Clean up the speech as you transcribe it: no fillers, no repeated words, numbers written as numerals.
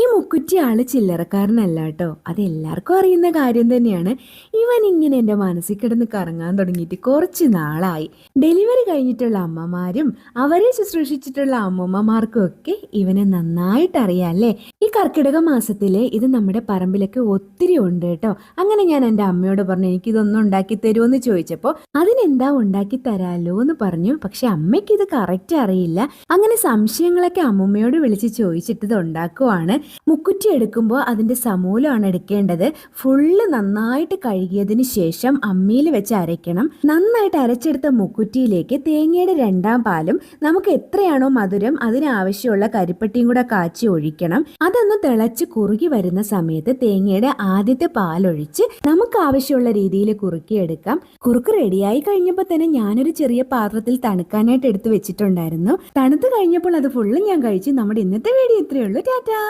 ഈ മുക്കുറ്റി ആള് ചില്ലറക്കാരനല്ല ട്ടോ. അതെല്ലാവർക്കും അറിയുന്ന കാര്യം തന്നെയാണ്. ഇവൻ ഇങ്ങനെ എൻ്റെ മനസ്സിൽ കിടന്ന് കറങ്ങാൻ തുടങ്ങിയിട്ട് കുറച്ച് നാളായി. ഡെലിവറി കഴിഞ്ഞിട്ടുള്ള അമ്മമാരും അവരെ ശുശ്രൂഷിച്ചിട്ടുള്ള അമ്മൂമ്മമാർക്കും ഒക്കെ ഇവനെ നന്നായിട്ട് അറിയാം അല്ലേ. ഈ കർക്കിടക മാസത്തില് ഇത് നമ്മുടെ പറമ്പിലൊക്കെ ഒത്തിരി ഉണ്ട് കേട്ടോ. അങ്ങനെ ഞാൻ എൻ്റെ അമ്മയോട് പറഞ്ഞു എനിക്കിതൊന്നും ഉണ്ടാക്കി തരുമോന്ന് ചോദിച്ചപ്പോൾ അതിനെന്താ ഉണ്ടാക്കി തരാലോ എന്ന് പറഞ്ഞു. പക്ഷെ അമ്മയ്ക്ക് ഇത് കറക്റ്റ് അറിയില്ല. അങ്ങനെ സംശയങ്ങളൊക്കെ അമ്മൂമ്മയോട് വിളിച്ച് ചോദിച്ചിട്ട് ഇത് ഉണ്ടാക്കുവാണ്. മുക്കുറ്റി എടുക്കുമ്പോൾ അതിൻ്റെ സമൂലമാണ് എടുക്കേണ്ടത്. ഫുള്ള് നന്നായിട്ട് കഴുകിയതിന് ശേഷം അമ്മിയിൽ വെച്ച് അരയ്ക്കണം. നന്നായിട്ട് അരച്ചെടുത്ത മുക്കുറ്റിയിലേക്ക് തേങ്ങയുടെ രണ്ടാം പാലും നമുക്ക് എത്രയാണോ മധുരം അതിനാവശ്യമുള്ള കരിപ്പട്ടിയും കൂടെ കാച്ചി ഒഴിക്കണം. അതൊന്ന് തിളച്ച് കുറുകി വരുന്ന സമയത്ത് തേങ്ങയുടെ ആദ്യത്തെ പാലൊഴിച്ച് നമുക്ക് ആവശ്യമുള്ള രീതിയിൽ കുറുക്കിയെടുക്കാം. കുറുക്ക് റെഡിയായി കഴിഞ്ഞപ്പോൾ തന്നെ ഞാനൊരു ചെറിയ പാത്രത്തിൽ തണുക്കാനായിട്ട് എടുത്ത് വെച്ചിട്ടുണ്ടായിരുന്നു. തണുത്ത് കഴിഞ്ഞപ്പോൾ അത് ഫുള്ള് ഞാൻ കഴിച്ചു. നമ്മുടെ ഇന്നത്തെ വീഡിയോ ഇത്രയേ ഉള്ളൂ. ടാറ്റാ.